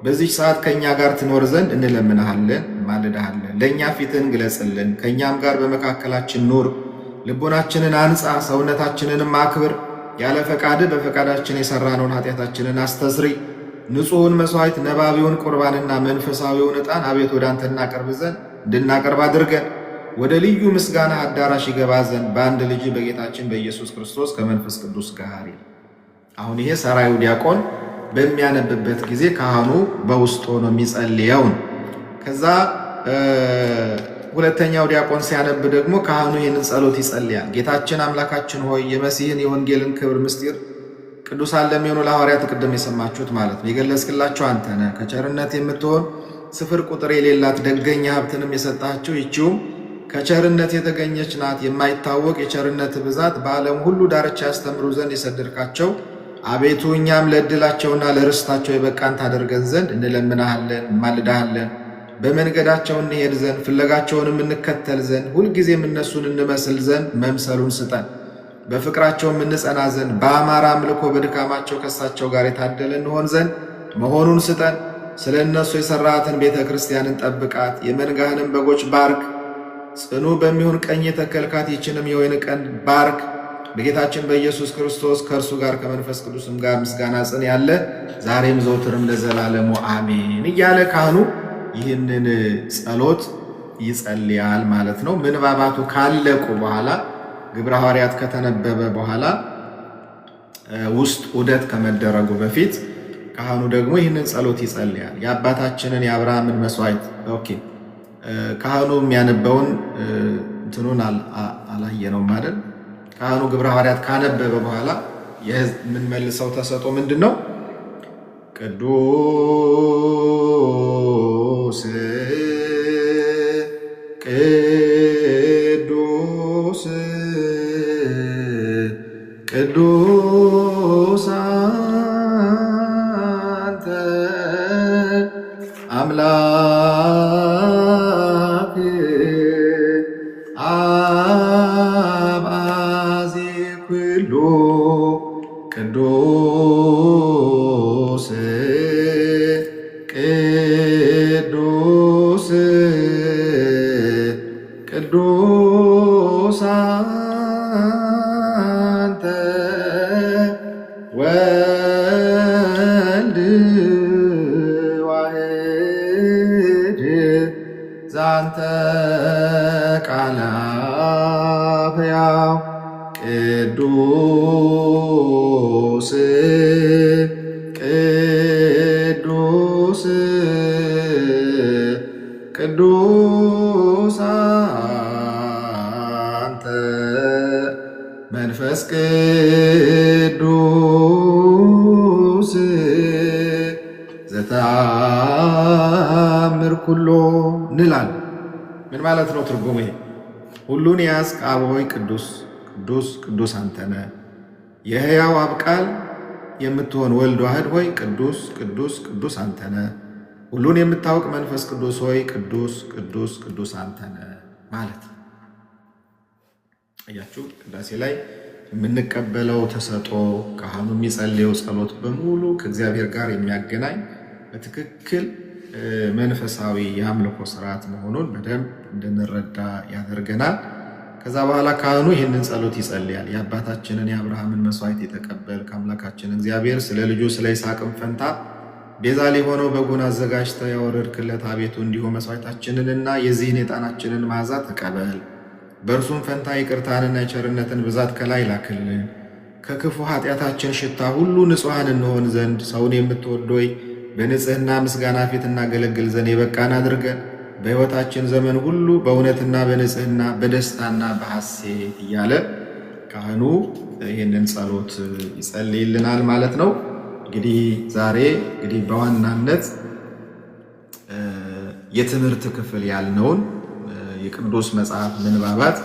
በዚህ ሰዓት ከእኛ ጋር ትኖር ዘንድ እንለምንሃለን፣ ማልድሃለን። ለእኛ ፊትህን ግለጽልን፣ ከእኛም ጋር በመካከላችን ኑር። ልቦናችንን አንጻ፣ ሰውነታችንንም አክብር። ያለ ፈቃድህ በፈቃዳችን የሠራነውን ኃጢአታችንን አስተስሪ። ንጹሑን መሥዋዕት ነባቢውን ቁርባንና መንፈሳዊውን ዕጣን አቤት ወደ አንተ እናቀርብ ዘንድ እንድናቀርብ አድርገን ወደ ልዩ ምስጋና አዳራሽ ይገባ ዘንድ በአንድ ልጅ በጌታችን በኢየሱስ ክርስቶስ ከመንፈስ ቅዱስ ጋር። አሁን ይሄ ሰራዩ ዲያቆን በሚያነብበት ጊዜ ካህኑ በውስጥ ሆኖ የሚጸልየውን። ከዛ ሁለተኛው ዲያቆን ሲያነብ ደግሞ ካህኑ ይህንን ጸሎት ይጸልያል። ጌታችን አምላካችን ሆይ የመሲህን የወንጌልን ክብር ምስጢር ቅዱሳን ለሚሆኑ ለሐዋርያት ቅድም የሰማችሁት ማለት ነው የገለጽክላቸው አንተ ነህ። ከቸርነት የምትሆን ስፍር ቁጥር የሌላት ደገኛ ሀብትንም የሰጣቸው ይቺውም ከቸርነት የተገኘች ናት። የማይታወቅ የቸርነት ብዛት በዓለም ሁሉ ዳርቻ ያስተምሩ ዘንድ የሰደድካቸው አቤቱ እኛም ለዕድላቸውና ለርስታቸው የበቃን ታደርገን ዘንድ እንለምናሃለን፣ ማልዳሃለን። በመንገዳቸው እንሄድ ዘንድ ፍለጋቸውንም እንከተል ዘንድ ሁልጊዜም እነሱን እንመስል ዘንድ መምሰሉን ስጠን። በፍቅራቸውም እንጸና ዘንድ በአማራ አምልኮ በድካማቸው ከሳቸው ጋር የታደለ እንሆን ዘንድ መሆኑን ስጠን። ስለ እነሱ የሠራሃትን ቤተ ክርስቲያንን ጠብቃት፣ የመንጋህንም በጎች ባርክ። ጽኑ በሚሆን ቀኝ የተከልካት ይችንም የወይን ቀንድ ባርክ። በጌታችን በኢየሱስ ክርስቶስ ከእርሱ ጋር ከመንፈስ ቅዱስም ጋር ምስጋና ጽን ያለ ዛሬም ዘውትርም ለዘላለሙ አሜን እያለ ካህኑ ይህንን ጸሎት ይጸልያል ማለት ነው። ምንባባቱ ካለቁ በኋላ ግብረ ሐዋርያት ከተነበበ በኋላ ውስጥ ዑደት ከመደረጉ በፊት ካህኑ ደግሞ ይህንን ጸሎት ይጸልያል። የአባታችንን የአብርሃምን መስዋዕት ካህኑ የሚያነበውን እንትኑን አላየነውም አይደል? ካህኑ ግብረ ሐዋርያት ካነበበ በኋላ የምንመልሰው ተሰጦ ምንድን ነው? ቅዱስ ቅዱስ ቅዱስ አንተ አምላክ አብአዜ ኩሉ ቅዱስ ቅዱስ ቅዱስ አንተ ወልድ ዋሕድ ዛንተ ቃለ አብ ሕያው ቅዱስ ቅዱስ ቅዱስ አንተ መንፈስ ቅዱስ ዘተአምር ኩሎ እንላለን። ምን ማለት ነው ትርጉሙ? ይሄ ሁሉን የያዝክ አብ ሆይ ቅዱስ ቅዱስ ቅዱስ አንተ ነህ። የሕያው አብ ቃል የምትሆን ወልድ ዋህድ ሆይ ቅዱስ ቅዱስ ቅዱስ አንተ ነህ። ሁሉን የምታውቅ መንፈስ ቅዱስ ሆይ ቅዱስ ቅዱስ ቅዱስ አንተ ነህ ማለት ነው። አያችሁ፣ ቅዳሴ ላይ የምንቀበለው ተሰጥኦ ካህኑ የሚጸልየው ጸሎት በሙሉ ከእግዚአብሔር ጋር የሚያገናኝ በትክክል መንፈሳዊ የአምልኮ ስርዓት መሆኑን በደንብ እንድንረዳ ያደርገናል። ከዛ በኋላ ካህኑ ይህንን ጸሎት ይጸልያል። የአባታችንን የአብርሃምን መስዋዕት የተቀበል ከአምላካችን እግዚአብሔር ስለ ልጁ ስለ ይስሐቅም ፈንታ ቤዛ ሊሆነው በጉን አዘጋጅተህ ያወረድክለት አቤቱ እንዲሁ መስዋዕታችንንና የዚህን የዕጣናችንን መዓዛ ተቀበል። በእርሱም ፈንታ ይቅርታንና የቸርነትን ብዛት ከላይ ላክልን። ከክፉ ኃጢአታችን ሽታ ሁሉ ንጹሐን እንሆን ዘንድ ሰውን የምትወድ ሆይ በንጽሕና ምስጋና ፊት እናገለግል ዘንድ የበቃን አድርገን በሕይወታችን ዘመን ሁሉ በእውነትና በንጽሕና በደስታና በሐሴት እያለ ካህኑ ይህንን ጸሎት ይጸልይልናል ማለት ነው። እንግዲህ ዛሬ በዋናነት የትምህርት ክፍል ያልነውን የቅዱስ መጽሐፍ ምንባባት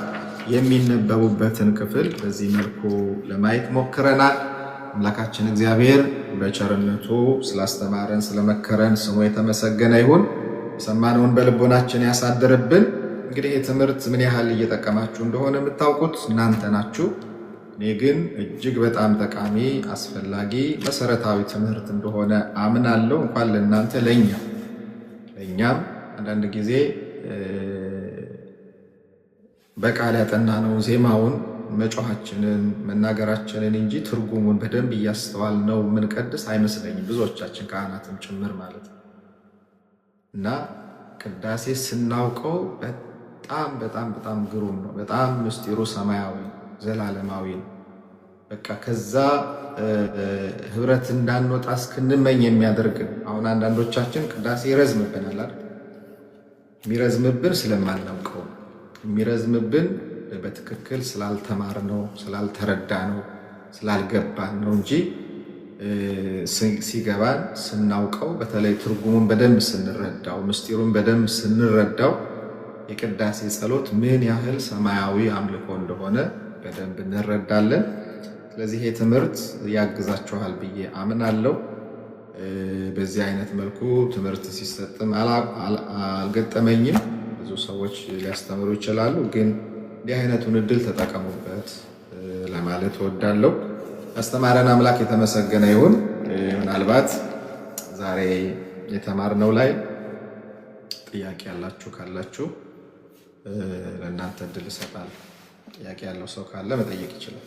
የሚነበቡበትን ክፍል በዚህ መልኩ ለማየት ሞክረናል። አምላካችን እግዚአብሔር በቸርነቱ ስላስተማረን ስለመከረን ስሙ የተመሰገነ ይሁን። የሰማነውን በልቦናችን ያሳድርብን። እንግዲህ ትምህርት ምን ያህል እየጠቀማችሁ እንደሆነ የምታውቁት እናንተ ናችሁ። እኔ ግን እጅግ በጣም ጠቃሚ፣ አስፈላጊ፣ መሰረታዊ ትምህርት እንደሆነ አምናለሁ። እንኳን ለእናንተ ለእኛም አንዳንድ ጊዜ በቃል ያጠናነው ዜማውን መጮኻችንን መናገራችንን እንጂ ትርጉሙን በደንብ እያስተዋልነው የምንቀድስ አይመስለኝም፣ ብዙዎቻችን ካህናትም ጭምር ማለት ነው። እና ቅዳሴ ስናውቀው በጣም በጣም በጣም ግሩም ነው። በጣም ምስጢሩ ሰማያዊ ዘላለማዊ ነው። በቃ ከዛ ህብረት እንዳንወጣ እስክንመኝ የሚያደርግን። አሁን አንዳንዶቻችን ቅዳሴ ይረዝምብናል አይደል? የሚረዝምብን ስለማናውቀው፣ የሚረዝምብን በትክክል ስላልተማርነው፣ ስላልተረዳነው፣ ስላልገባን ነው እንጂ ሲገባን ስናውቀው፣ በተለይ ትርጉሙን በደንብ ስንረዳው፣ ምስጢሩን በደንብ ስንረዳው የቅዳሴ ጸሎት ምን ያህል ሰማያዊ አምልኮ እንደሆነ በደንብ እንረዳለን። ስለዚህ ይህ ትምህርት ያግዛችኋል ብዬ አምናለሁ። በዚህ አይነት መልኩ ትምህርት ሲሰጥም አልገጠመኝም። ብዙ ሰዎች ሊያስተምሩ ይችላሉ፣ ግን እንዲህ አይነቱን እድል ተጠቀሙበት ለማለት እወዳለሁ። ያስተማረን አምላክ የተመሰገነ ይሁን። ምናልባት ዛሬ የተማርነው ላይ ጥያቄ ያላችሁ ካላችሁ ለእናንተ እድል እሰጣለሁ። ጥያቄ ያለው ሰው ካለ መጠየቅ ይችላል።